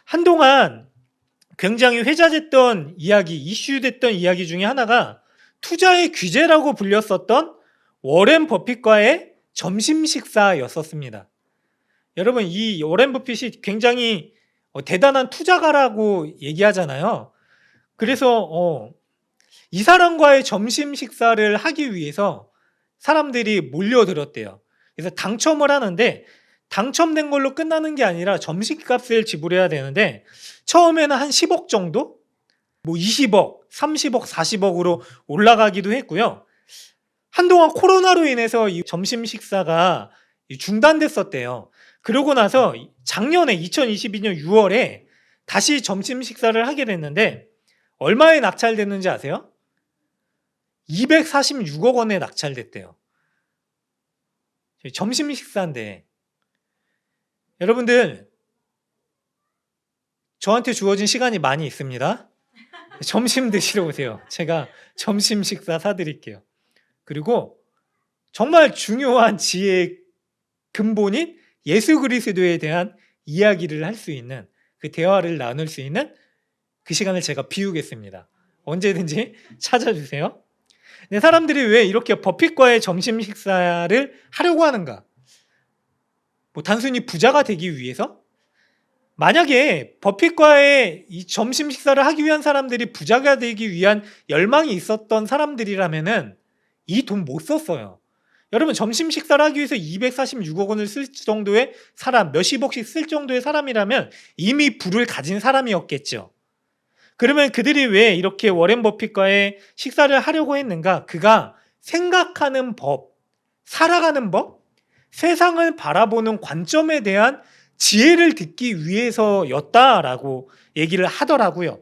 한동안 굉장히 회자됐던 이야기, 이슈됐던 이야기 중에 하나가 투자의 귀재라고 불렸었던 워렌 버핏과의 점심 식사였었습니다. 여러분, 이 워렌 버핏이 굉장히 대단한 투자가라고 얘기하잖아요. 그래서 이 사람과의 점심 식사를 하기 위해서 사람들이 몰려들었대요. 그래서 당첨을 하는데 당첨된 걸로 끝나는 게 아니라 점심값을 지불해야 되는데 처음에는 한 10억 정도? 뭐 20억, 30억, 40억으로 올라가기도 했고요. 한동안 코로나로 인해서 이 점심 식사가 중단됐었대요. 그러고 나서 작년에 2022년 6월에 다시 점심 식사를 하게 됐는데 얼마에 낙찰됐는지 아세요? 246억 원에 낙찰됐대요. 점심 식사인데 여러분들 저한테 주어진 시간이 많이 있습니다. 점심 드시러 오세요. 제가 점심 식사 사드릴게요. 그리고 정말 중요한 지혜의 근본인 예수 그리스도에 대한 이야기를 할 수 있는 그 대화를 나눌 수 있는 그 시간을 제가 비우겠습니다. 언제든지 찾아주세요. 근데 사람들이 왜 이렇게 버핏과의 점심 식사를 하려고 하는가? 뭐 단순히 부자가 되기 위해서? 만약에 버핏과의 이 점심 식사를 하기 위한 사람들이 부자가 되기 위한 열망이 있었던 사람들이라면은 이 돈 못 썼어요. 여러분, 점심 식사를 하기 위해서 246억 원을 쓸 정도의 사람, 몇십억씩 쓸 정도의 사람이라면 이미 부를 가진 사람이었겠죠. 그러면 그들이 왜 이렇게 워렌 버핏과의 식사를 하려고 했는가? 그가 생각하는 법, 살아가는 법, 세상을 바라보는 관점에 대한 지혜를 듣기 위해서였다라고 얘기를 하더라고요.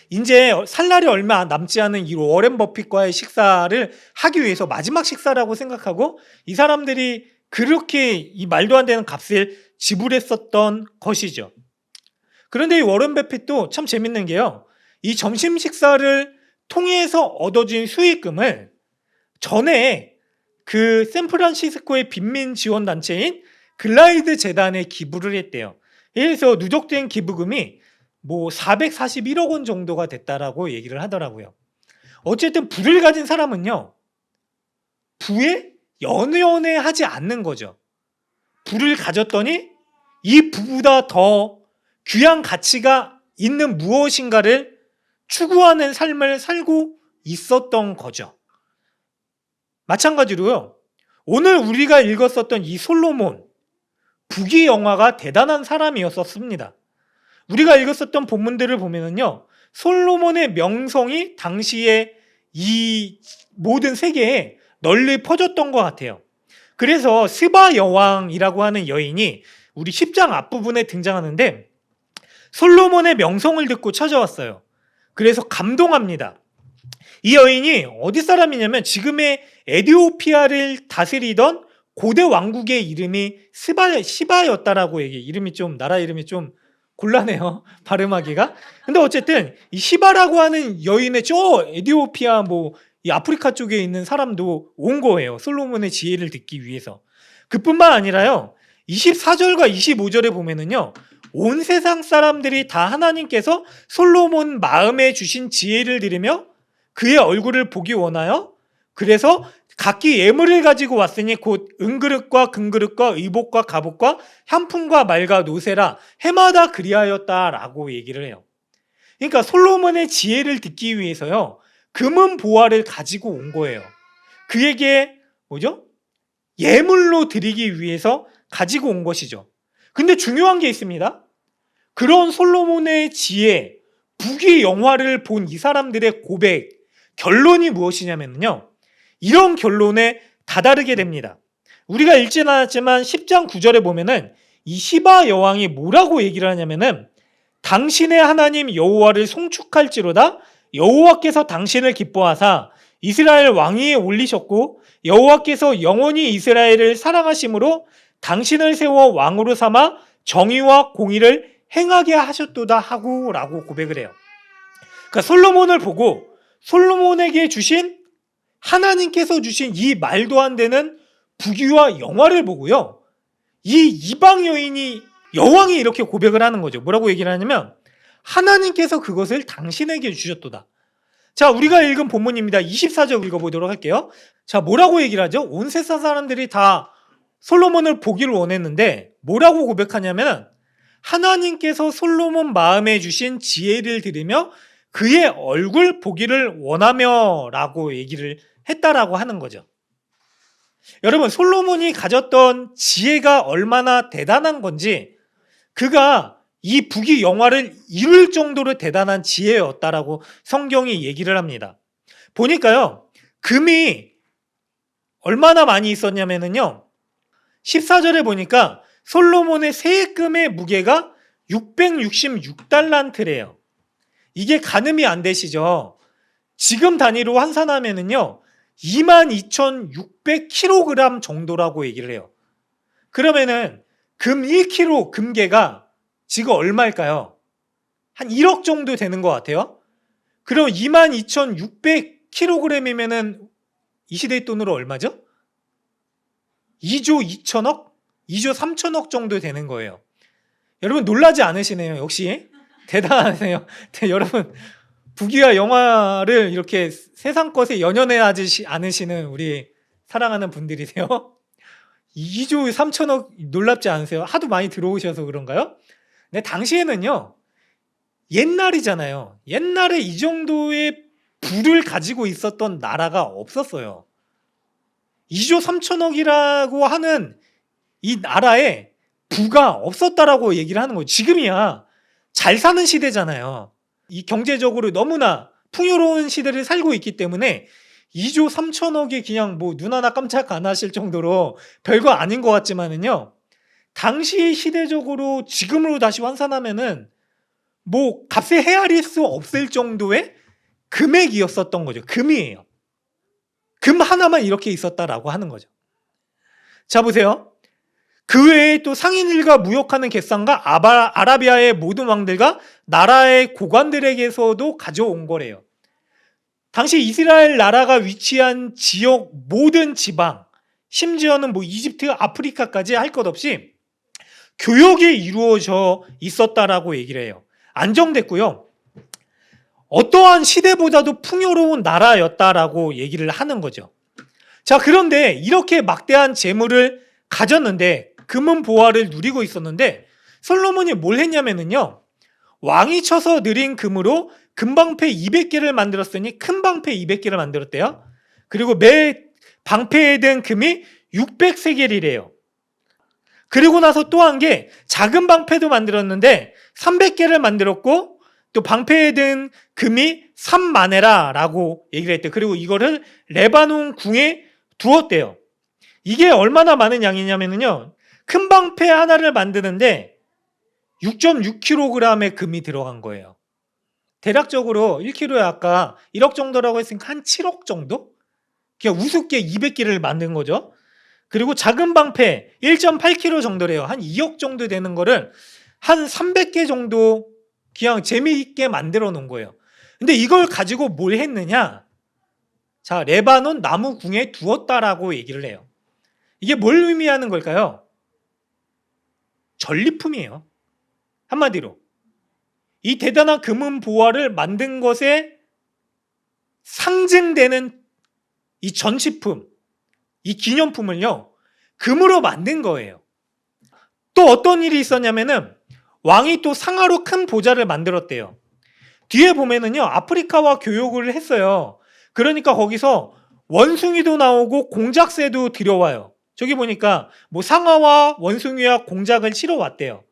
이제 살 날이 얼마 남지 않은 이 워렌 버핏과의 식사를 하기 위해서 마지막 식사라고 생각하고 이 사람들이 그렇게 이 말도 안 되는 값을 지불했었던 것이죠. 그런데 이 워렌 버핏도 참 재밌는 게요. 이 점심 식사를 통해서 얻어진 수익금을 전에 그 샌프란시스코의 빈민 지원 단체인 글라이드 재단에 기부를 했대요. 그래서 누적된 기부금이 뭐 441억 원 정도가 됐다라고 얘기를 하더라고요. 어쨌든 부를 가진 사람은요, 부에 연연해하지 않는 거죠. 부를 가졌더니 이 부보다 더 귀한 가치가 있는 무엇인가를 추구하는 삶을 살고 있었던 거죠. 마찬가지로요, 오늘 우리가 읽었었던 이 솔로몬, 부귀 영화가 대단한 사람이었었습니다. 우리가 읽었었던 본문들을 보면은요, 솔로몬의 명성이 당시에 이 모든 세계에 널리 퍼졌던 것 같아요. 그래서 스바 여왕이라고 하는 여인이 우리 10장 앞부분에 등장하는데 솔로몬의 명성을 듣고 찾아왔어요. 그래서 감동합니다. 이 여인이 어디 사람이냐면 지금의 에티오피아를 다스리던 고대 왕국의 이름이 시바였다라고 얘기해요. 이름이 좀, 나라 이름이 좀 곤란해요, 발음하기가. 근데 어쨌든 이 시바라고 하는 여인의 저 에티오피아 이 아프리카 쪽에 있는 사람도 온 거예요. 솔로몬의 지혜를 듣기 위해서. 그뿐만 아니라요, 24절과 25절에 보면은요, 온 세상 사람들이 다 하나님께서 솔로몬 마음에 주신 지혜를 들으며 그의 얼굴을 보기 원하여 그래서 각기 예물을 가지고 왔으니 곧 은그릇과 금그릇과 의복과 갑옷과 향품과 말과 노새라 해마다 그리하였다라고 얘기를 해요. 그러니까 솔로몬의 지혜를 듣기 위해서요, 금은 보화를 가지고 온 거예요. 그에게 뭐죠? 예물로 드리기 위해서 가지고 온 것이죠. 근데 중요한 게 있습니다. 그런 솔로몬의 지혜, 부귀 영화를 본 이 사람들의 고백, 결론이 무엇이냐면요, 이런 결론에 다다르게 됩니다. 우리가 읽진 않았지만 10장 9절에 보면은 이 시바 여왕이 뭐라고 얘기를 하냐면은 당신의 하나님 여호와를 송축할지로다 여호와께서 당신을 기뻐하사 이스라엘 왕위에 올리셨고 여호와께서 영원히 이스라엘을 사랑하심으로 당신을 세워 왕으로 삼아 정의와 공의를 행하게 하셨도다 하고 라고 고백을 해요. 그러니까 솔로몬을 보고 솔로몬에게 주신 하나님께서 주신 이 말도 안 되는 부귀와 영화를 보고요, 이 이방 여인이 여왕이 이렇게 고백을 하는 거죠. 뭐라고 얘기를 하냐면 하나님께서 그것을 당신에게 주셨도다. 자, 우리가 읽은 본문입니다. 24절 읽어보도록 할게요. 자, 뭐라고 얘기를 하죠? 온 세상 사람들이 다 솔로몬을 보기를 원했는데 뭐라고 고백하냐면 하나님께서 솔로몬 마음에 주신 지혜를 들으며 그의 얼굴 보기를 원하며 라고 얘기를 했다라고 하는 거죠. 여러분, 솔로몬이 가졌던 지혜가 얼마나 대단한 건지 그가 이 북이 영화를 이룰 정도로 대단한 지혜였다라고 성경이 얘기를 합니다. 보니까요, 금이 얼마나 많이 있었냐면요, 14절에 보니까 솔로몬의 세금의 무게가 666달란트래요. 이게 가늠이 안 되시죠? 지금 단위로 환산하면은요, 22,600kg 정도라고 얘기를 해요. 그러면은 금 1kg 금괴가 지금 얼마일까요? 한 1억 정도 되는 것 같아요. 그럼 22,600kg이면은 이 시대의 돈으로 얼마죠? 2조 2천억? 2조 3천억 정도 되는 거예요. 여러분 놀라지 않으시네요. 역시 대단하세요. 여러분 북이와 영화를 이렇게 세상 것에 연연해하지 않으시는 우리 사랑하는 분들이세요. 2조 3천억 놀랍지 않으세요? 하도 많이 들어오셔서 그런가요? 근데 당시에는요, 옛날이잖아요. 옛날에 이 정도의 부를 가지고 있었던 나라가 없었어요. 2조 3천억이라고 하는 이 나라에 부가 없었다라고 얘기를 하는 거예요. 지금이야 잘 사는 시대잖아요. 이 경제적으로 너무나 풍요로운 시대를 살고 있기 때문에 2조 3천억이 그냥 뭐 눈 하나 깜짝 안 하실 정도로 별거 아닌 것 같지만은요, 당시 시대적으로 지금으로 다시 환산하면은 뭐 값에 헤아릴 수 없을 정도의 금액이었었던 거죠. 금이에요. 금 하나만 이렇게 있었다라고 하는 거죠. 자, 보세요. 그 외에 또 상인들과 무역하는 겟상과 아라비아의 모든 왕들과 나라의 고관들에게서도 가져온 거래요. 당시 이스라엘 나라가 위치한 지역 모든 지방, 심지어는 뭐 이집트, 아프리카까지 할 것 없이 교역이 이루어져 있었다라고 얘기를 해요. 안정됐고요. 어떠한 시대보다도 풍요로운 나라였다라고 얘기를 하는 거죠. 자, 그런데 이렇게 막대한 재물을 가졌는데 금은 보화를 누리고 있었는데 솔로몬이 뭘 했냐면요, 왕이 쳐서 느린 금으로 금방패 200개를 만들었으니 큰 방패 200개를 만들었대요. 그리고 매 방패에 든 금이 600세겔이래요. 그리고 나서 또 한 게 작은 방패도 만들었는데 300개를 만들었고 또 방패에 든 금이 3만에라 라고 얘기를 했대요. 그리고 이거를 레바논 궁에 두었대요. 이게 얼마나 많은 양이냐면요, 큰 방패 하나를 만드는데 6.6kg의 금이 들어간 거예요. 대략적으로 1kg에 아까 1억 정도라고 했으니까 한 7억 정도? 그냥 우습게 200개를 만든 거죠. 그리고 작은 방패 1.8kg 정도래요. 한 2억 정도 되는 거를 한 300개 정도 그냥 재미있게 만들어 놓은 거예요. 근데 이걸 가지고 뭘 했느냐? 자, 레바논 나무궁에 두었다라고 얘기를 해요. 이게 뭘 의미하는 걸까요? 전리품이에요. 한마디로 이 대단한 금은 보화를 만든 것에 상징되는 이 전시품, 이 기념품을요, 금으로 만든 거예요. 또 어떤 일이 있었냐면은 왕이 또 상하로 큰 보좌를 만들었대요. 뒤에 보면은요, 아프리카와 교역을 했어요. 그러니까 거기서 원숭이도 나오고 공작새도 들여와요. 저기 보니까 뭐 상하와 원숭이와 공작을 치러 왔대요.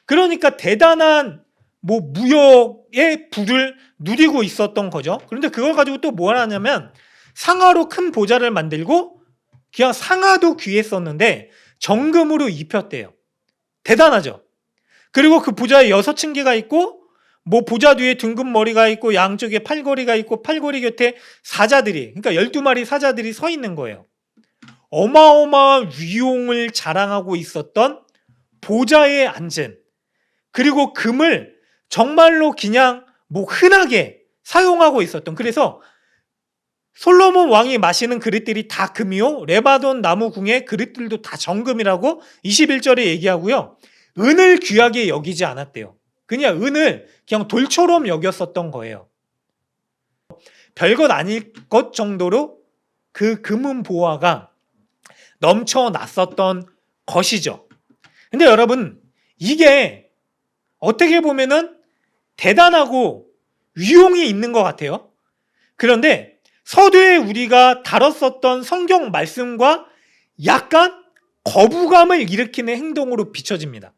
그러니까 대단한 뭐 무역의 부를 누리고 있었던 거죠. 그런데 그걸 가지고 또 뭘 하냐면 상하로 큰 보좌를 만들고 그냥 상하도 귀했었는데 정금으로 입혔대요. 대단하죠. 그리고 그 보좌에 6층계가 있고 뭐 보좌 뒤에 둥근 머리가 있고 양쪽에 팔걸이가 있고 팔걸이 곁에 사자들이, 그러니까 12마리 사자들이 서 있는 거예요. 어마어마한 위용을 자랑하고 있었던 보좌에 앉은, 그리고 금을 정말로 그냥 뭐 흔하게 사용하고 있었던, 그래서 솔로몬 왕이 마시는 그릇들이 다 금이요, 레바논 나무궁의 그릇들도 다 정금이라고 21절에 얘기하고요. 은을 귀하게 여기지 않았대요. 그냥 은을 그냥 돌처럼 여겼었던 거예요. 별것 아닐 것 정도로 그 금은 보화가 넘쳐났었던 것이죠. 근데 여러분, 이게 어떻게 보면은 대단하고 위용이 있는 것 같아요. 그런데 서두에 우리가 다뤘었던 성경 말씀과 약간 거부감을 일으키는 행동으로 비춰집니다.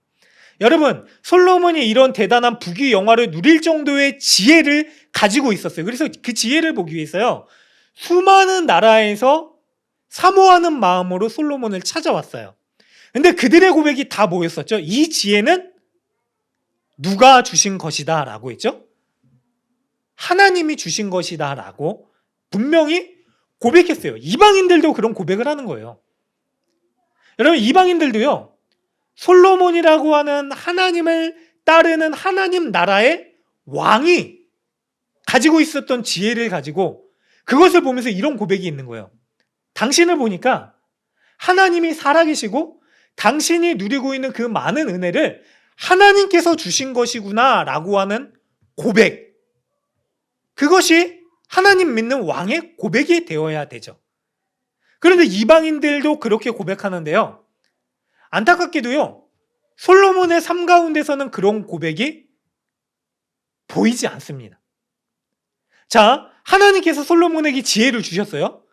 여러분, 솔로몬이 이런 대단한 부귀 영화를 누릴 정도의 지혜를 가지고 있었어요. 그래서 그 지혜를 보기 위해서요, 수많은 나라에서 사모하는 마음으로 솔로몬을 찾아왔어요. 근데 그들의 고백이 다 뭐였었죠? 이 지혜는 누가 주신 것이다 라고 했죠? 하나님이 주신 것이다 라고 분명히 고백했어요. 이방인들도 그런 고백을 하는 거예요. 여러분, 이방인들도요, 솔로몬이라고 하는 하나님을 따르는 하나님 나라의 왕이 가지고 있었던 지혜를 가지고 그것을 보면서 이런 고백이 있는 거예요. 당신을 보니까 하나님이 살아계시고 당신이 누리고 있는 그 많은 은혜를 하나님께서 주신 것이구나 라고 하는 고백. 그것이 하나님 믿는 왕의 고백이 되어야 되죠. 그런데 이방인들도 그렇게 고백하는데요, 안타깝게도요, 솔로몬의 삶 가운데서는 그런 고백이 보이지 않습니다. 자, 하나님께서 솔로몬에게 지혜를 주셨어요.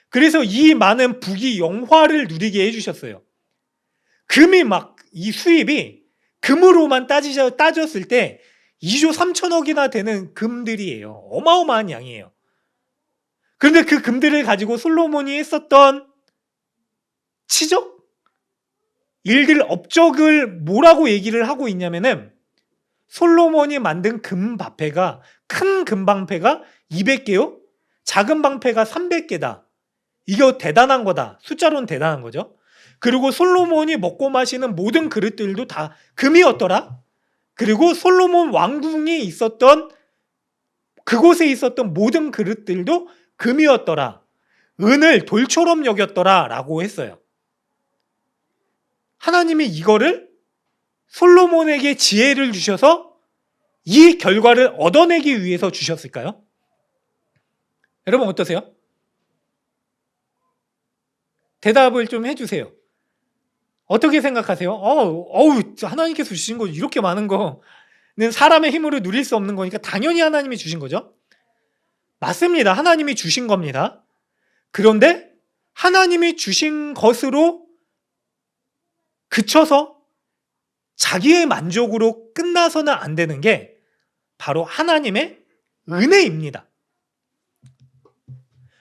그래서 이 많은 부귀 영화를 누리게 해주셨어요. 금이 이 수입이 금으로만 따졌을 때 2조 3천억이나 되는 금들이에요. 어마어마한 양이에요. 그런데 그 금들을 가지고 솔로몬이 했었던 치적? 일들, 업적을 뭐라고 얘기를 하고 있냐면은 솔로몬이 만든 금방패가, 큰 금방패가 200개요? 작은 방패가 300개다. 이거 대단한 거다. 숫자로는 대단한 거죠. 그리고 솔로몬이 먹고 마시는 모든 그릇들도 다 금이었더라. 그리고 솔로몬 왕궁이 있었던 그곳에 있었던 모든 그릇들도 금이었더라. 은을 돌처럼 여겼더라 라고 했어요. 하나님이 이거를 솔로몬에게 지혜를 주셔서 이 결과를 얻어내기 위해서 주셨을까요? 여러분 어떠세요? 대답을 좀 해주세요. 어떻게 생각하세요? 하나님께서 주신 거 이렇게 많은 거는 사람의 힘으로 누릴 수 없는 거니까 당연히 하나님이 주신 거죠. 맞습니다. 하나님이 주신 겁니다. 그런데 하나님이 주신 것으로 그쳐서 자기의 만족으로 끝나서는 안 되는 게 바로 하나님의 은혜입니다.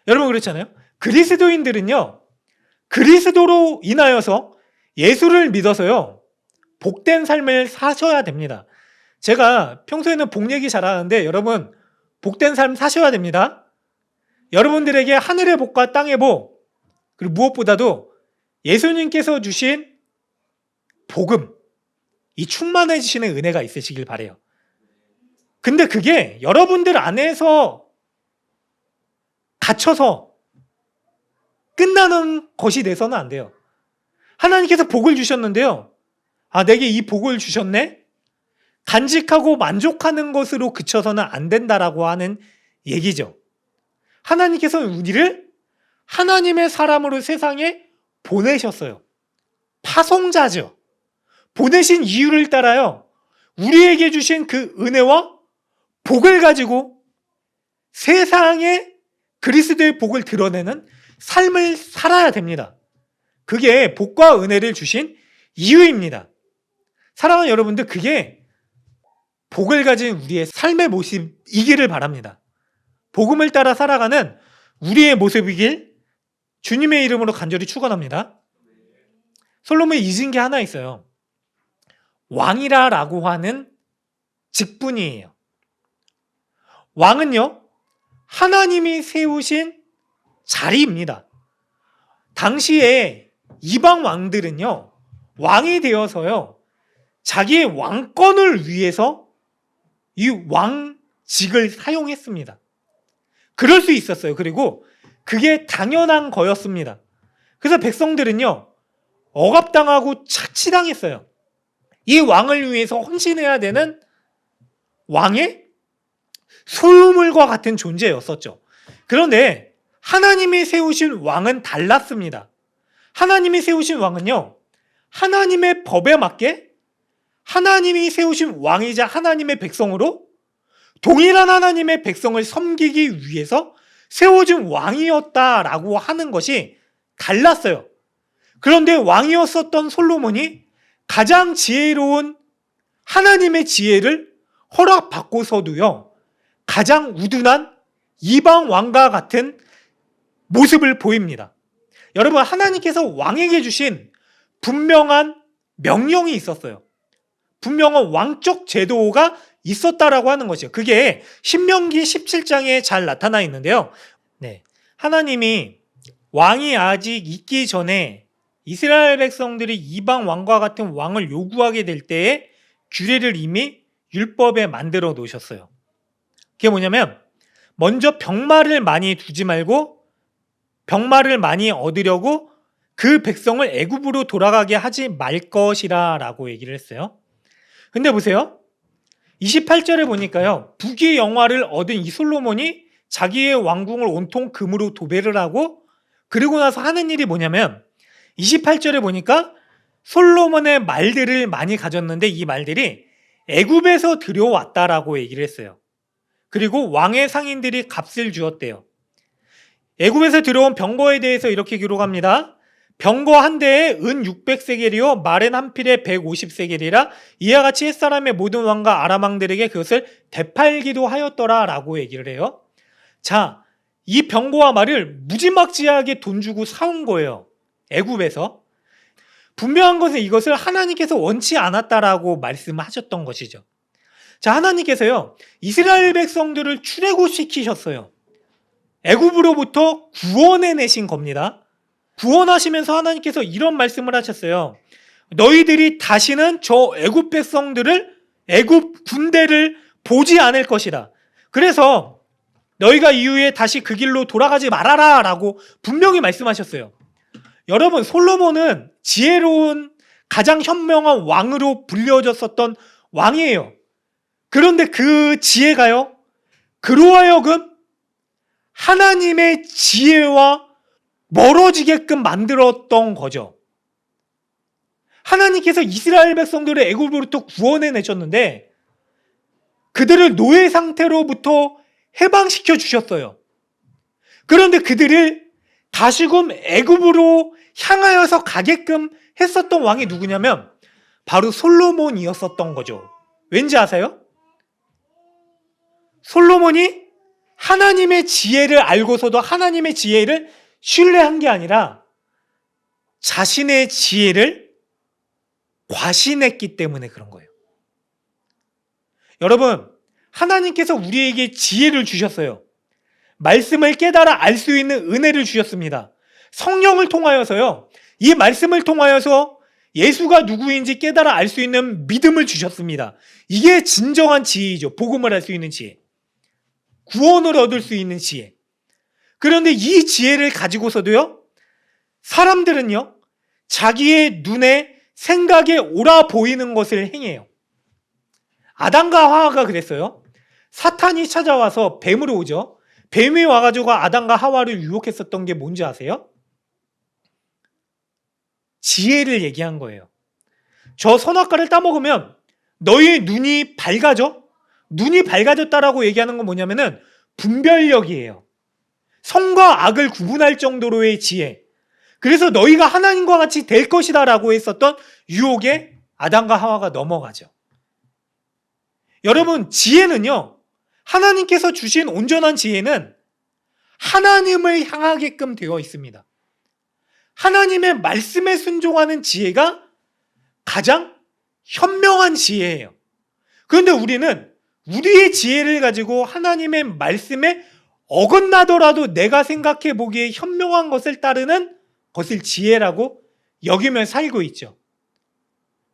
여러분 그렇잖아요. 그리스도인들은요, 그리스도로 인하여서 예수를 믿어서요, 복된 삶을 사셔야 됩니다. 제가 평소에는 복 얘기 잘하는데 여러분, 복된 삶 사셔야 됩니다. 여러분들에게 하늘의 복과 땅의 복, 그리고 무엇보다도 예수님께서 주신 복음, 이 충만해지시는 은혜가 있으시길 바라요. 근데 그게 여러분들 안에서 갇혀서 끝나는 것이 돼서는 안 돼요. 하나님께서 복을 주셨는데요, 내게 이 복을 주셨네? 간직하고 만족하는 것으로 그쳐서는 안 된다라고 하는 얘기죠. 하나님께서 우리를 하나님의 사람으로 세상에 보내셨어요. 파송자죠. 보내신 이유를 따라요, 우리에게 주신 그 은혜와 복을 가지고 세상에 그리스도의 복을 드러내는 삶을 살아야 됩니다. 그게 복과 은혜를 주신 이유입니다. 사랑하는 여러분들, 그게 복을 가진 우리의 삶의 모습이기를 바랍니다. 복음을 따라 살아가는 우리의 모습이길 주님의 이름으로 간절히 축원합니다. 솔로몬이 잊은 게 하나 있어요. 왕이라고 하는 직분이에요. 왕은요, 하나님이 세우신 자리입니다. 당시에 이방 왕들은요, 왕이 되어서요, 자기의 왕권을 위해서 이 왕직을 사용했습니다. 그럴 수 있었어요. 그리고 그게 당연한 거였습니다. 그래서 백성들은요, 억압당하고 착취당했어요. 이 왕을 위해서 헌신해야 되는 왕의 소유물과 같은 존재였었죠. 그런데 하나님이 세우신 왕은 달랐습니다. 하나님이 세우신 왕은요, 하나님의 법에 맞게 하나님이 세우신 왕이자 하나님의 백성으로 동일한 하나님의 백성을 섬기기 위해서 세워진 왕이었다라고 하는 것이 달랐어요. 그런데 왕이었었던 솔로몬이 가장 지혜로운 하나님의 지혜를 허락받고서도요, 가장 우둔한 이방 왕과 같은 모습을 보입니다. 여러분, 하나님께서 왕에게 주신 분명한 명령이 있었어요. 분명한 왕적 제도가 있었다라고 하는 것이요. 그게 신명기 17장에 잘 나타나 있는데요. 하나님이 왕이 아직 있기 전에 이스라엘 백성들이 이방 왕과 같은 왕을 요구하게 될 때에 규례를 이미 율법에 만들어 놓으셨어요. 그게 뭐냐면, 먼저 병마를 많이 두지 말고 병마를 많이 얻으려고 그 백성을 애굽으로 돌아가게 하지 말 것이라 라고 얘기를 했어요. 근데 보세요. 28절에 보니까요, 북위 영화를 얻은 이 솔로몬이 자기의 왕궁을 온통 금으로 도배를 하고, 그리고 나서 하는 일이 뭐냐면 28절에 보니까 솔로몬의 말들을 많이 가졌는데 이 말들이 애굽에서 들여왔다라고 얘기를 했어요. 그리고 왕의 상인들이 값을 주었대요. 애굽에서 들어온 병거에 대해서 이렇게 기록합니다. 병거 한 대에 은 600세겔이요 말은 한 필에 150세겔이라 이와 같이 햇사람의 모든 왕과 아람 왕들에게 그것을 되팔기도 하였더라 라고 얘기를 해요. 자, 이 병거와 말을 무지막지하게 돈 주고 사온 거예요. 애굽에서. 분명한 것은 이것을 하나님께서 원치 않았다라고 말씀하셨던 것이죠. 자, 하나님께서요, 이스라엘 백성들을 출애굽시키셨어요. 애굽으로부터 구원해내신 겁니다. 구원하시면서 하나님께서 이런 말씀을 하셨어요. 너희들이 다시는 저 애굽 백성들을, 애굽 군대를 보지 않을 것이다. 그래서 너희가 이후에 다시 그 길로 돌아가지 말아라 라고 분명히 말씀하셨어요. 여러분, 솔로몬은 지혜로운 가장 현명한 왕으로 불려졌었던 왕이에요. 그런데 그 지혜가요, 그로 하여금 하나님의 지혜와 멀어지게끔 만들었던 거죠. 하나님께서 이스라엘 백성들을 애굽으로부터 구원해 내셨는데 그들을 노예 상태로부터 해방시켜 주셨어요. 그런데 그들을 다시금 애굽으로 향하여서 가게끔 했었던 왕이 누구냐면 바로 솔로몬이었었던 거죠. 왠지 아세요? 솔로몬이 하나님의 지혜를 알고서도 하나님의 지혜를 신뢰한 게 아니라 자신의 지혜를 과신했기 때문에 그런 거예요. 여러분, 하나님께서 우리에게 지혜를 주셨어요. 말씀을 깨달아 알 수 있는 은혜를 주셨습니다. 성령을 통하여서요, 이 말씀을 통하여서 예수가 누구인지 깨달아 알 수 있는 믿음을 주셨습니다. 이게 진정한 지혜이죠. 복음을 알 수 있는 지혜. 구원을 얻을 수 있는 지혜. 그런데 이 지혜를 가지고서도요, 사람들은요, 자기의 눈에 생각에 옳아 보이는 것을 행해요. 아담과 하와가 그랬어요. 사탄이 찾아와서 뱀으로 오죠. 뱀이 와가지고 아담과 하와를 유혹했었던 게 뭔지 아세요? 지혜를 얘기한 거예요. 저 선악과를 따먹으면 너희의 눈이 밝아져? 눈이 밝아졌다라고 얘기하는 건 뭐냐면은 분별력이에요. 선과 악을 구분할 정도로의 지혜. 그래서 너희가 하나님과 같이 될 것이다 라고 했었던 유혹에 아담과 하와가 넘어가죠. 여러분, 지혜는요, 하나님께서 주신 온전한 지혜는 하나님을 향하게끔 되어 있습니다. 하나님의 말씀에 순종하는 지혜가 가장 현명한 지혜예요. 그런데 우리는 우리의 지혜를 가지고 하나님의 말씀에 어긋나더라도 내가 생각해 보기에 현명한 것을 따르는 것을 지혜라고 여기며 살고 있죠.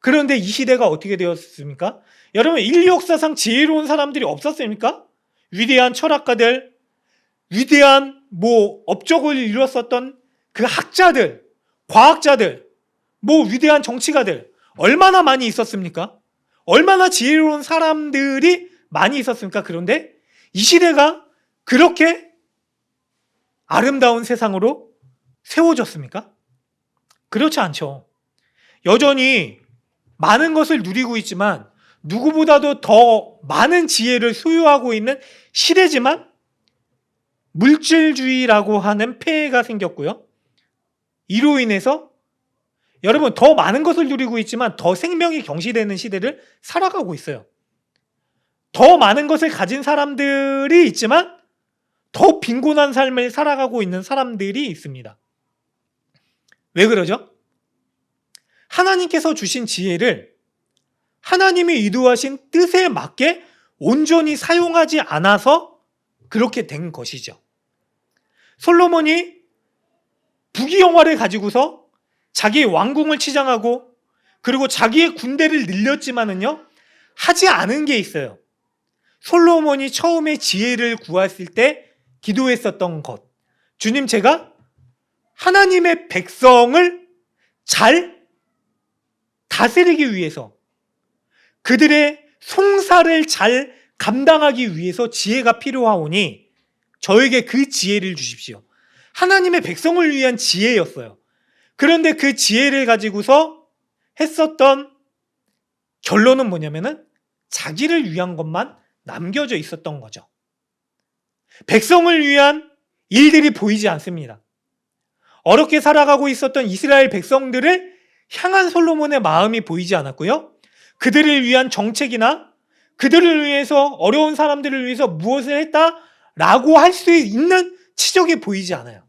그런데 이 시대가 어떻게 되었습니까? 여러분, 인류 역사상 지혜로운 사람들이 없었습니까? 위대한 철학가들, 위대한 업적을 이뤘었던 그 학자들, 과학자들, 위대한 정치가들, 얼마나 많이 있었습니까? 얼마나 지혜로운 사람들이 많이 있었습니까? 그런데 이 시대가 그렇게 아름다운 세상으로 세워졌습니까? 그렇지 않죠. 여전히 많은 것을 누리고 있지만 누구보다도 더 많은 지혜를 소유하고 있는 시대지만 물질주의라고 하는 폐해가 생겼고요. 이로 인해서 여러분 더 많은 것을 누리고 있지만 더 생명이 경시되는 시대를 살아가고 있어요. 더 많은 것을 가진 사람들이 있지만 더 빈곤한 삶을 살아가고 있는 사람들이 있습니다. 왜 그러죠? 하나님께서 주신 지혜를 하나님이 의도하신 뜻에 맞게 온전히 사용하지 않아서 그렇게 된 것이죠. 솔로몬이 부귀영화를 가지고서 자기 왕궁을 치장하고 그리고 자기의 군대를 늘렸지만은요, 하지 않은 게 있어요. 솔로몬이 처음에 지혜를 구했을 때 기도했었던 것. 주님, 제가 하나님의 백성을 잘 다스리기 위해서, 그들의 송사를 잘 감당하기 위해서 지혜가 필요하오니 저에게 그 지혜를 주십시오. 하나님의 백성을 위한 지혜였어요. 그런데 그 지혜를 가지고서 했었던 결론은 뭐냐면은 자기를 위한 것만 남겨져 있었던 거죠. 백성을 위한 일들이 보이지 않습니다. 어렵게 살아가고 있었던 이스라엘 백성들을 향한 솔로몬의 마음이 보이지 않았고요. 그들을 위한 정책이나 그들을 위해서 어려운 사람들을 위해서 무엇을 했다라고 할 수 있는 치적이 보이지 않아요.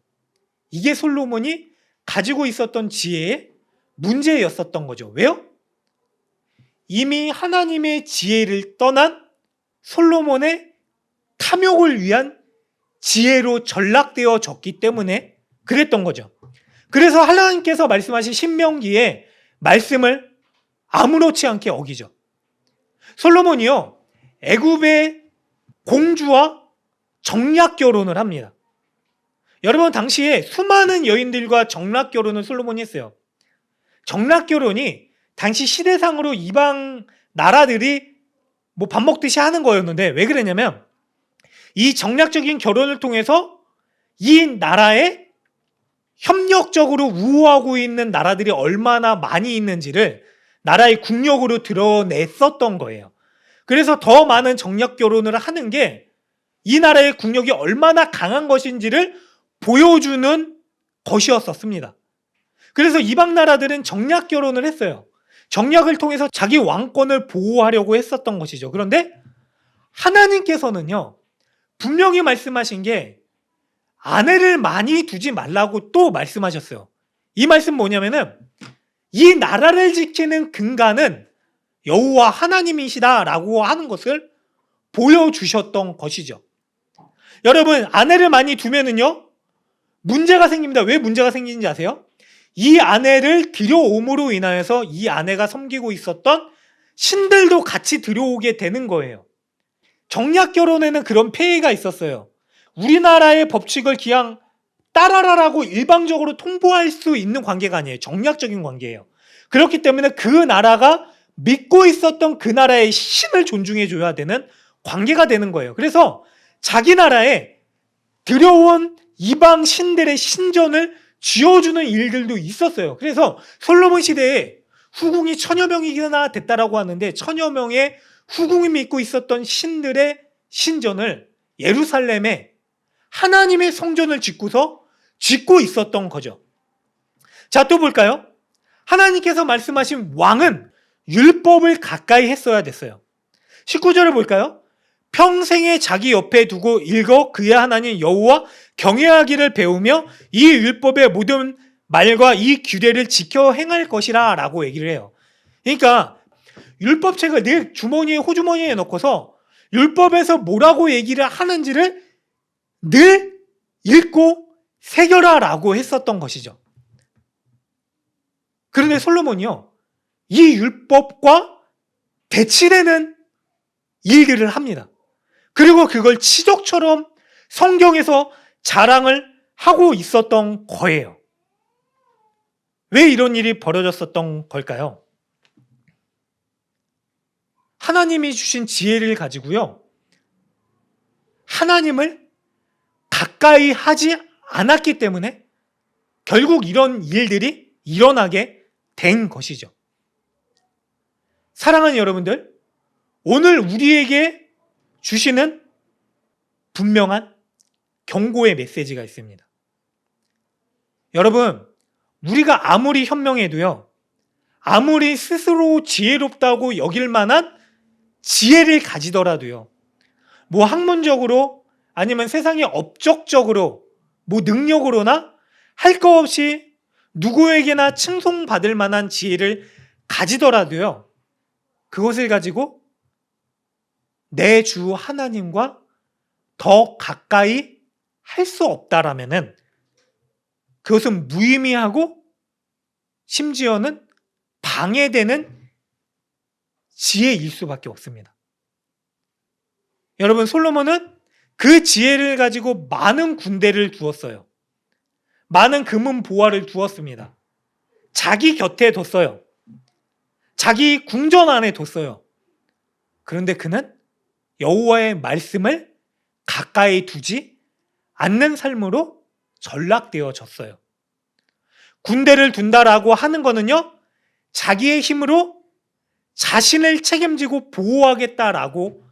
이게 솔로몬이 가지고 있었던 지혜의 문제였었던 거죠. 왜요? 이미 하나님의 지혜를 떠난 솔로몬의 탐욕을 위한 지혜로 전락되어졌기 때문에 그랬던 거죠. 그래서 하나님께서 말씀하신 신명기에 말씀을 아무렇지 않게 어기죠. 솔로몬이요, 애굽의 공주와 정략 결혼을 합니다. 여러분, 당시에 수많은 여인들과 정략 결혼을 솔로몬이 했어요. 정략 결혼이 당시 시대상으로 이방 나라들이 뭐 밥 먹듯이 하는 거였는데, 왜 그랬냐면 이 정략적인 결혼을 통해서 이 나라에 협력적으로 우호하고 있는 나라들이 얼마나 많이 있는지를 나라의 국력으로 드러냈었던 거예요. 그래서 더 많은 정략 결혼을 하는 게 이 나라의 국력이 얼마나 강한 것인지를 보여주는 것이었습니다. 그래서 이방 나라들은 정략 결혼을 했어요. 정략을 통해서 자기 왕권을 보호하려고 했었던 것이죠. 그런데 하나님께서는요, 분명히 말씀하신 게 아내를 많이 두지 말라고 또 말씀하셨어요. 이 말씀 뭐냐면은 이 나라를 지키는 근간은 여호와 하나님이시다라고 하는 것을 보여주셨던 것이죠. 여러분, 아내를 많이 두면은요, 문제가 생깁니다. 왜 문제가 생기는지 아세요? 이 아내를 들여옴으로 인하여서 이 아내가 섬기고 있었던 신들도 같이 들여오게 되는 거예요. 정략 결혼에는 그런 폐해가 있었어요. 우리나라의 법칙을 그냥 따라라라고 일방적으로 통보할 수 있는 관계가 아니에요. 정략적인 관계예요. 그렇기 때문에 그 나라가 믿고 있었던 그 나라의 신을 존중해줘야 되는 관계가 되는 거예요. 그래서 자기 나라에 들여온 이방 신들의 신전을 지어주는 일들도 있었어요. 그래서 솔로몬 시대에 후궁이 1000여 명이나 됐다라고 하는데 1000여 명의 후궁이 믿고 있었던 신들의 신전을 예루살렘에 하나님의 성전을 짓고 있었던 거죠. 자, 또 볼까요? 하나님께서 말씀하신 왕은 율법을 가까이 했어야 됐어요. 19절을 볼까요? 평생에 자기 옆에 두고 읽어 그의 하나님 여호와 경외하기를 배우며 이 율법의 모든 말과 이 규례를 지켜 행할 것이라 라고 얘기를 해요. 그러니까 율법책을 늘 주머니에 호주머니에 넣고서 율법에서 뭐라고 얘기를 하는지를 늘 읽고 새겨라 라고 했었던 것이죠. 그런데 솔로몬이요, 이 율법과 대치되는 일들을 합니다. 그리고 그걸 치적처럼 성경에서 자랑을 하고 있었던 거예요. 왜 이런 일이 벌어졌었던 걸까요? 하나님이 주신 지혜를 가지고요, 하나님을 가까이 하지 않았기 때문에 결국 이런 일들이 일어나게 된 것이죠. 사랑하는 여러분들, 오늘 우리에게 주시는 분명한 경고의 메시지가 있습니다. 여러분, 우리가 아무리 현명해도요, 아무리 스스로 지혜롭다고 여길 만한 지혜를 가지더라도요, 뭐 학문적으로 아니면 세상의 업적적으로 뭐 능력으로나 할 거 없이 누구에게나 칭송받을 만한 지혜를 가지더라도요, 그것을 가지고 내 주 하나님과 더 가까이 할 수 없다라면은 그것은 무의미하고 심지어는 방해되는 지혜일 수밖에 없습니다. 여러분, 솔로몬은 그 지혜를 가지고 많은 군대를 두었어요. 많은 금은 보화를 두었습니다. 자기 곁에 뒀어요. 자기 궁전 안에 뒀어요. 그런데 그는 여호와의 말씀을 가까이 두지 않는 삶으로 전락되어졌어요. 군대를 둔다라고 하는 거는요, 자기의 힘으로 자신을 책임지고 보호하겠다라고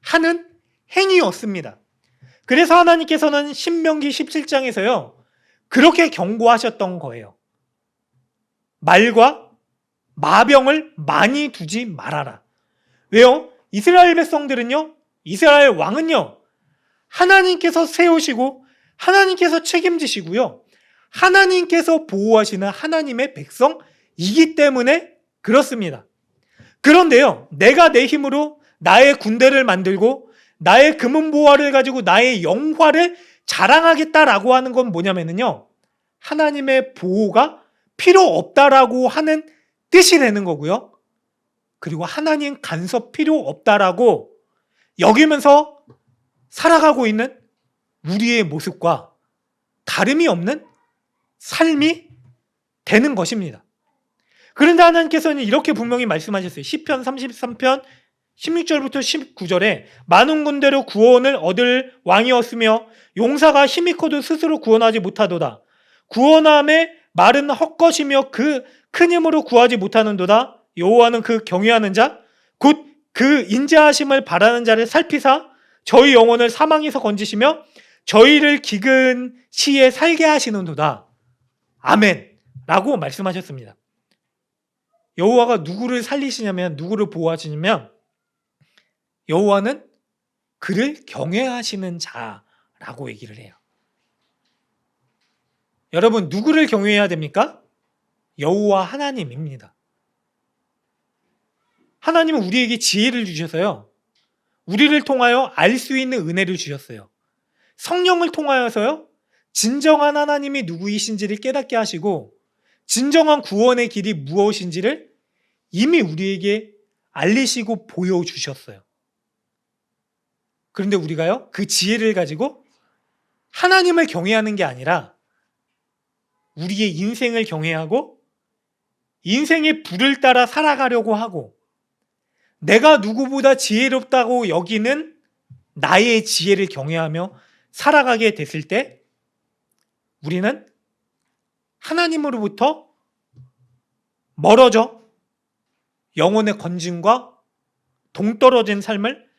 하는 행위였습니다. 그래서 하나님께서는 신명기 17장에서요, 그렇게 경고하셨던 거예요. 말과 마병을 많이 두지 말아라. 왜요? 이스라엘 백성들은요, 이스라엘 왕은요, 하나님께서 세우시고 하나님께서 책임지시고요, 하나님께서 보호하시는 하나님의 백성이기 때문에 그렇습니다. 그런데요, 내가 내 힘으로 나의 군대를 만들고 나의 금은보화를 가지고 나의 영화를 자랑하겠다라고 하는 건 뭐냐면요, 하나님의 보호가 필요 없다라고 하는 뜻이 되는 거고요, 그리고 하나님 간섭 필요 없다라고 여기면서 살아가고 있는 우리의 모습과 다름이 없는 삶이 되는 것입니다. 그런데 하나님께서는 이렇게 분명히 말씀하셨어요. 시편 33편 16절부터 19절에 많은 군대로 구원을 얻을 왕이었으며 용사가 힘이 커도 스스로 구원하지 못하도다. 구원함의 말은 헛것이며 그 큰 힘으로 구하지 못하는도다. 여호와는 그 경외하는 자, 곧 그 인자하심을 바라는 자를 살피사 저희 영혼을 사망에서 건지시며 저희를 기근 시에 살게 하시는도다. 아멘 라고 말씀하셨습니다. 여호와가 누구를 살리시냐면, 누구를 보호하시냐면, 여호와는 그를 경외하시는 자라고 얘기를 해요. 여러분, 누구를 경외해야 됩니까? 여호와 하나님입니다. 하나님은 우리에게 지혜를 주셔서요, 우리를 통하여 알 수 있는 은혜를 주셨어요. 성령을 통하여서요, 진정한 하나님이 누구이신지를 깨닫게 하시고 진정한 구원의 길이 무엇인지를 이미 우리에게 알리시고 보여주셨어요. 그런데 우리가요, 그 지혜를 가지고 하나님을 경외하는 게 아니라 우리의 인생을 경외하고 인생의 불을 따라 살아가려고 하고 내가 누구보다 지혜롭다고 여기는 나의 지혜를 경외하며 살아가게 됐을 때 우리는 하나님으로부터 멀어져 영혼의 건짐과 동떨어진 삶을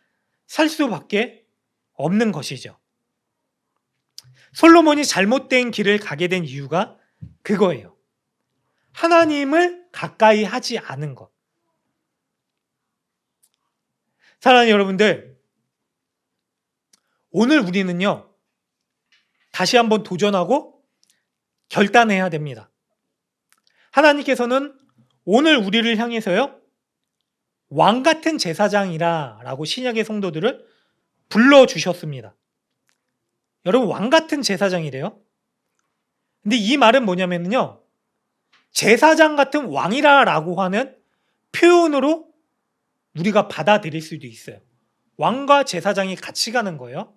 살 수밖에 없는 것이죠. 솔로몬이 잘못된 길을 가게 된 이유가 그거예요. 하나님을 가까이 하지 않은 것. 사랑하는 여러분들, 오늘 우리는요, 다시 한번 도전하고 결단해야 됩니다. 하나님께서는 오늘 우리를 향해서요, 왕 같은 제사장이라 라고 신약의 성도들을 불러주셨습니다. 여러분, 왕 같은 제사장이래요. 근데 이 말은 뭐냐면요, 제사장 같은 왕이라 라고 하는 표현으로 우리가 받아들일 수도 있어요. 왕과 제사장이 같이 가는 거예요.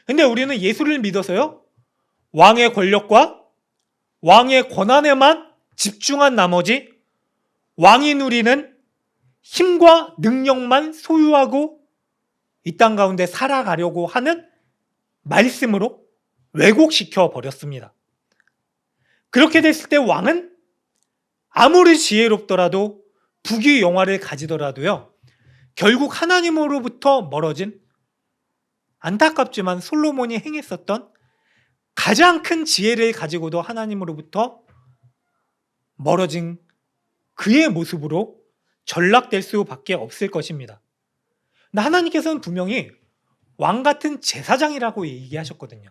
근데 우리는 예수를 믿어서요, 왕의 권력과 왕의 권한에만 집중한 나머지 왕이 누리는 힘과 능력만 소유하고 이 땅 가운데 살아가려고 하는 말씀으로 왜곡시켜 버렸습니다. 그렇게 됐을 때 왕은 아무리 지혜롭더라도 부귀 영화를 가지더라도요, 결국 하나님으로부터 멀어진, 안타깝지만 솔로몬이 행했었던 가장 큰 지혜를 가지고도 하나님으로부터 멀어진 그의 모습으로 전락될 수밖에 없을 것입니다. 근데 하나님께서는 분명히 왕 같은 제사장이라고 얘기하셨거든요.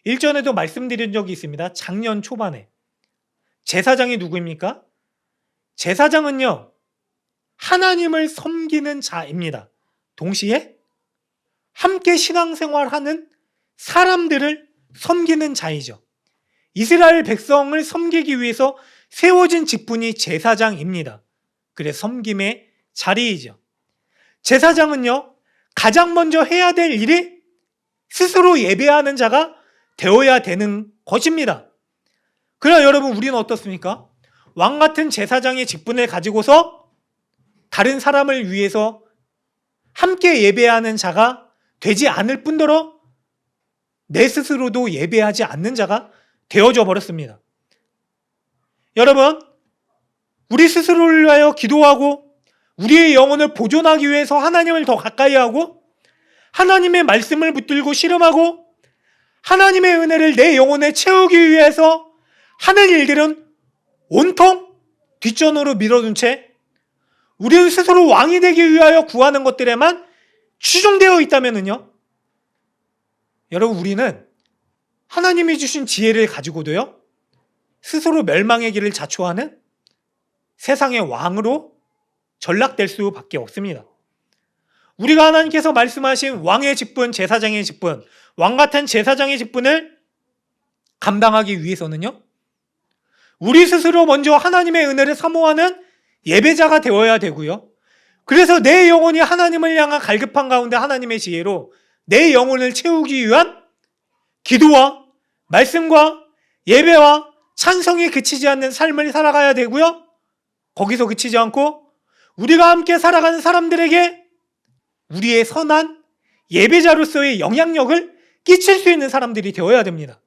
일전에도 말씀드린 적이 있습니다. 작년 초반에. 제사장이 누구입니까? 제사장은요, 하나님을 섬기는 자입니다. 동시에 함께 신앙생활하는 사람들을 섬기는 자이죠. 이스라엘 백성을 섬기기 위해서 세워진 직분이 제사장입니다. 그래서 섬김의 자리이죠. 제사장은요, 가장 먼저 해야 될 일이 스스로 예배하는 자가 되어야 되는 것입니다. 그러나 여러분, 우리는 어떻습니까? 왕 같은 제사장의 직분을 가지고서 다른 사람을 위해서 함께 예배하는 자가 되지 않을 뿐더러 내 스스로도 예배하지 않는 자가 되어져 버렸습니다. 여러분, 우리 스스로를 위하여 기도하고 우리의 영혼을 보존하기 위해서 하나님을 더 가까이 하고 하나님의 말씀을 붙들고 실험하고 하나님의 은혜를 내 영혼에 채우기 위해서 하는 일들은 온통 뒷전으로 밀어둔 채 우리는 스스로 왕이 되기 위하여 구하는 것들에만 치중되어 있다면요, 여러분, 우리는 하나님이 주신 지혜를 가지고도요, 스스로 멸망의 길을 자초하는 세상의 왕으로 전락될 수밖에 없습니다. 우리가 하나님께서 말씀하신 왕의 직분, 제사장의 직분, 왕 같은 제사장의 직분을 감당하기 위해서는요, 우리 스스로 먼저 하나님의 은혜를 사모하는 예배자가 되어야 되고요. 그래서 내 영혼이 하나님을 향한 갈급한 가운데 하나님의 지혜로 내 영혼을 채우기 위한 기도와 말씀과 예배와 찬송이 그치지 않는 삶을 살아가야 되고요. 거기서 그치지 않고 우리가 함께 살아가는 사람들에게 우리의 선한 예배자로서의 영향력을 끼칠 수 있는 사람들이 되어야 됩니다.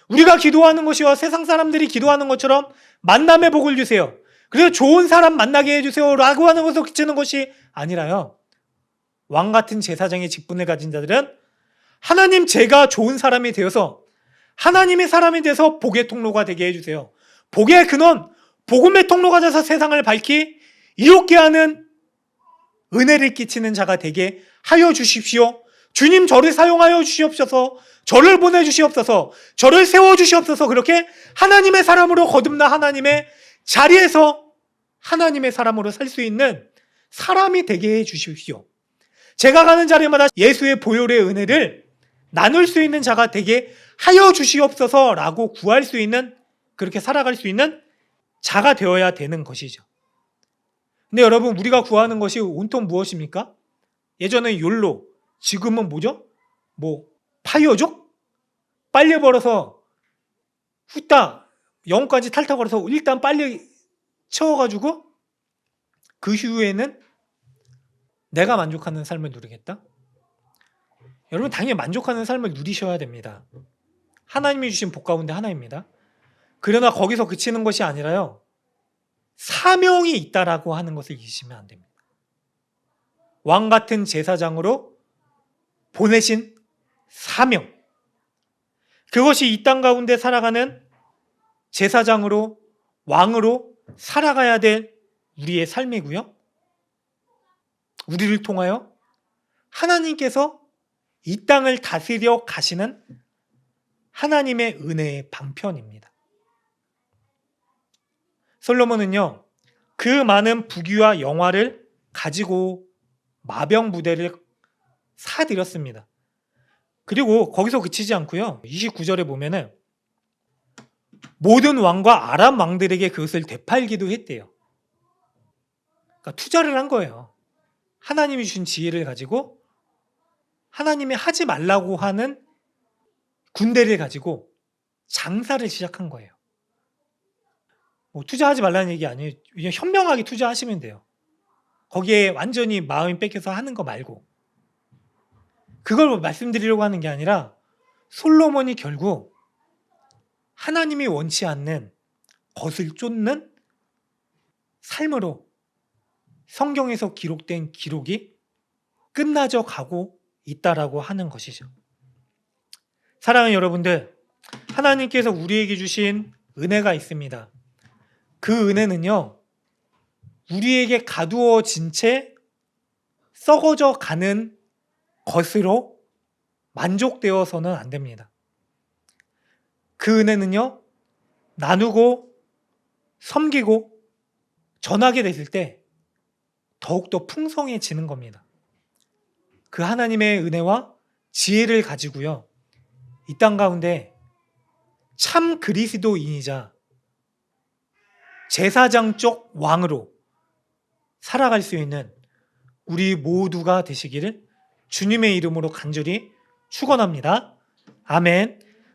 우리가 기도하는 것이와 세상 사람들이 기도하는 것처럼 만남의 복을 주세요, 그래서 좋은 사람 만나게 해주세요 라고 하는 것으로 그치는 것이 아니라요, 왕 같은 제사장의 직분을 가진 자들은 하나님, 제가 좋은 사람이 되어서 하나님의 사람이 돼서 복의 통로가 되게 해주세요. 복의 근원, 복음의 통로가 돼서 세상을 밝히 이롭게 하는 은혜를 끼치는 자가 되게 하여 주십시오. 주님, 저를 사용하여 주시옵소서. 저를 보내주시옵소서. 저를 세워주시옵소서. 그렇게 하나님의 사람으로 거듭나 하나님의 자리에서 하나님의 사람으로 살 수 있는 사람이 되게 해 주십시오. 제가 가는 자리마다 예수의 보혈의 은혜를 나눌 수 있는 자가 되게 하여 주시옵소서 라고 구할 수 있는, 그렇게 살아갈 수 있는 자가 되어야 되는 것이죠. 근데 여러분, 우리가 구하는 것이 온통 무엇입니까? 예전에 욜로, 지금은 뭐죠? 파이어족? 빨리 벌어서 후딱 영혼까지 탈탁거려서 일단 빨리 채워가지고 그 이후에는 내가 만족하는 삶을 누리겠다? 여러분, 당연히 만족하는 삶을 누리셔야 됩니다. 하나님이 주신 복 가운데 하나입니다. 그러나 거기서 그치는 것이 아니라요, 사명이 있다라고 하는 것을 잊으시면 안 됩니다. 왕 같은 제사장으로 보내신 사명, 그것이 이 땅 가운데 살아가는 제사장으로, 왕으로 살아가야 될 우리의 삶이고요, 우리를 통하여 하나님께서 이 땅을 다스려 가시는 하나님의 은혜의 방편입니다. 솔로몬은요, 그 많은 부귀와 영화를 가지고 마병부대를 사들였습니다. 그리고 거기서 그치지 않고요, 29절에 보면은 모든 왕과 아람 왕들에게 그것을 되팔기도 했대요. 그러니까 투자를 한 거예요. 하나님이 주신 지혜를 가지고 하나님이 하지 말라고 하는 군대를 가지고 장사를 시작한 거예요. 뭐 투자하지 말라는 얘기 아니에요. 그냥 현명하게 투자하시면 돼요. 거기에 완전히 마음이 뺏겨서 하는 거 말고. 그걸 말씀드리려고 하는 게 아니라 솔로몬이 결국 하나님이 원치 않는 것을 쫓는 삶으로 성경에서 기록된 기록이 끝나져 가고 있다라고 하는 것이죠. 사랑하는 여러분들, 하나님께서 우리에게 주신 은혜가 있습니다. 그 은혜는요, 우리에게 가두어진 채 썩어져 가는 것으로 만족되어서는 안 됩니다. 그 은혜는요, 나누고 섬기고 전하게 됐을 때 더욱더 풍성해지는 겁니다. 그 하나님의 은혜와 지혜를 가지고요, 이 땅 가운데 참 그리스도인이자 제사장적 왕으로 살아갈 수 있는 우리 모두가 되시기를 주님의 이름으로 간절히 축원합니다. 아멘.